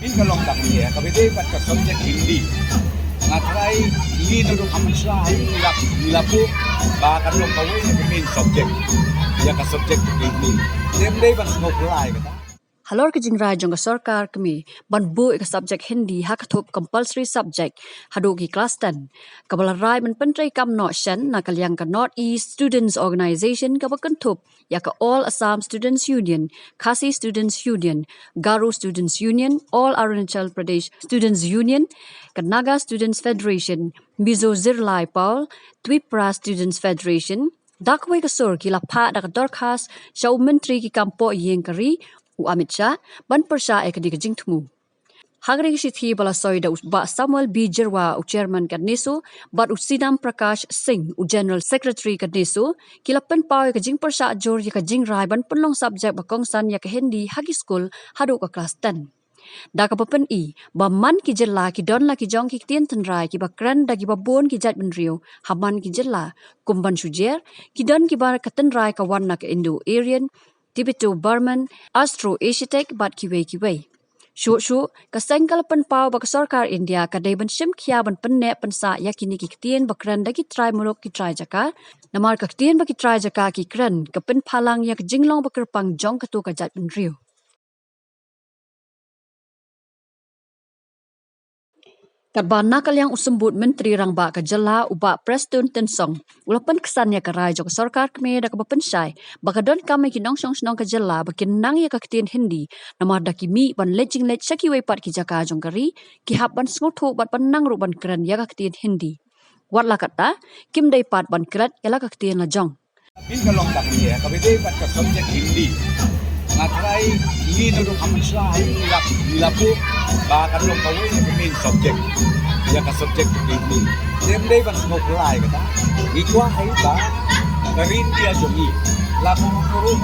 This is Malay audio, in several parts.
Ingalong kang niya, kabide pat ka subject hindi. Natry ini duduk kamusla nilapu bahkan lo kawin yang main subject. Ya ka subject hindi. Demday ban ngokulai kata. Halor ke jingrai jong sarkar kami ban bu ek subject Hindi hakathop compulsory subject hadogi class 10 kabala rai man pentrai kam no shan na kalyang ka North East Students Organization ka bakanthop ya ka All Assam Students Union, Khasi Students Union, Garo Students Union, All Arunachal Pradesh Students Union, Naga Students Federation, Mizo Zirlai Paul, Tripura Students Federation, Dakwai ka sur ki lapha da ka dorkas shaw mentri ki kampo yeng kari u Amit Shah ban persha ekadi ka jingtmu. Hagri ki sithi bala soida ba Samuel B. Jirwa u chairman ka neso bat u Sidam Prakash Singh u general secretary ka neso kilapan paw ka jing persha jor ya ka jing rai ban penlong subject ba kongsan ya ka Hindi hagi school hadu ka class 10. Da ka papan ba man ki jella ki don la ki jong ki tien tan rai ki ba kran da ki ba bon ki jat ben rio haman ki jella kumban sujer ki don ki ba katan rai ka wan na ka Indo Aryan Tibeto Burman, Astro Asiatic bat kiwe. Shu kasengkal pen pau bak sarkar India kadai ban sim khia ban penne pansa yakini ki ktien bakran da ki try mulok ki try jaka namar ka ktien ba ki try jaka ki kran ka pen phalang yak jinglong bakerpang jong ka to ka jat ben rio. Kadbana kalyang usembut menteri rangba ka jala uba Preston Tensong. Ulapan kesannya karai jok sarkar kami da ka bapensyai. Bakadon kami kinong snong ka jala bakin nang ya ka kitien Hindi. Namar da kimi ban lejing lej saki pat ki jaka jong kari ki hap ban sngoto bat ban nang ruban keren ya ka kitien Hindi. Wat la kata kim dai pat ban kret ya ka kitien la jong. Ingalong kang niya, kabide pat ka subject hindi. Natry ini duduk kamusla nilapu bahkan lo kawin yang main subject. Ya ka subject hindi. Demday ban ngokulai kata. Ikwa ay ba karin dia jongi. Laku turun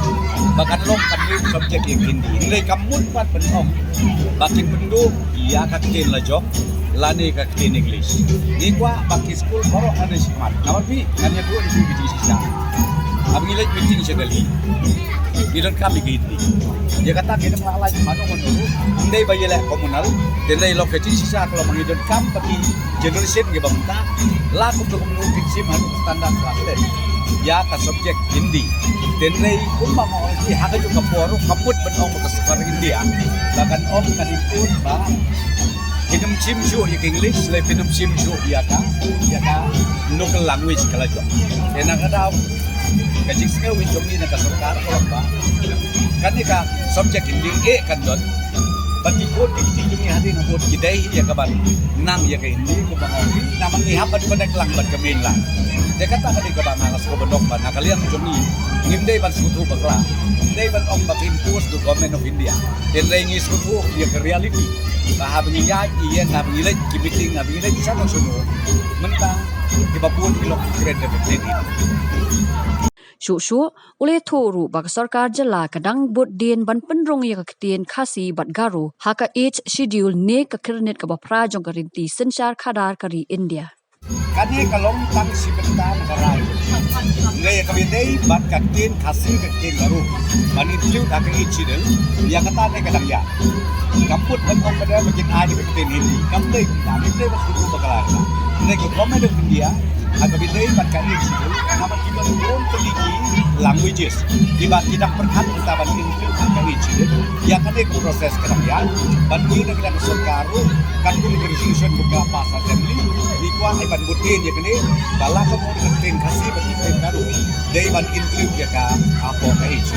bahkan lo kan subject yang hindi. Nilai kamun pat penong. Bakin pendu iya ka kitien la jok. Lani ka kitien English. Ikwa baki school baru ada smart. Namar pi kanya tuh di biji sisa. Abang meeting sekali. Bidon kami gitu. Dia kata kita mengalami mana menurut. Andai bayar komunal, tendai lokasi sisa kalau mengidon kam bagi generation ke bangsa. Laku untuk menurut prinsip harus standar kelas. Ya ka subjek Hindi. Tendai kumma mau si haga juga poru kaput benong ke sekolah India. Bahkan om kadipun bah Pinum simsu ya English, le pinum simsu ya ka local language kala jo. Ena kada kajik sekali winjong ni nak sarkar kalau ba. Kan ni ka subject Hindi kan dot. Bagi ko dikti ni hadi na bot kidai ya ka ban nang ya ka Hindi ko bangogi namang ihapan ko naglang ban kamin lang. De kata ka di ka ba ngalas ko banok ba nakalian jong ni ngimday ban sutu bakla. Ngimday ban ong bakin post do government of India. Tenday ngi sutu ya ka reality. Bahabang iya na bangilay kibiting na bangilay isa ng sunod mentang ibapun kilok kred na bangilay. Shu ule thoru bak sarkar jala kadang bot dien ban penrong ya ka kitien Khasi bat Garo haka age schedule ne ka kernet ka bapra jong ka rinti sensyar khadar kari India. Kani kalong tang sibentan karai. Ngai kabitei bat katin Khasi katin Garo. Manitlu tak ichidel ya kata ne kadang ya. Kamput bentong pada bikin aja katin Hindi. Kamdei kita masuk bakalan. Ngai ko comment of India kabitei bat katin ichidel nama kita turun tinggi languages. Tiba tidak perhat kita banding itu tak ichidel. Ya kan ek proses kadang ya. Bantu dengan sarkaru kan ku resolution beberapa assembly kuah ay ban butin ya kini bala ko mo ng Khasi ban Garo day ban include ya ka apo ka age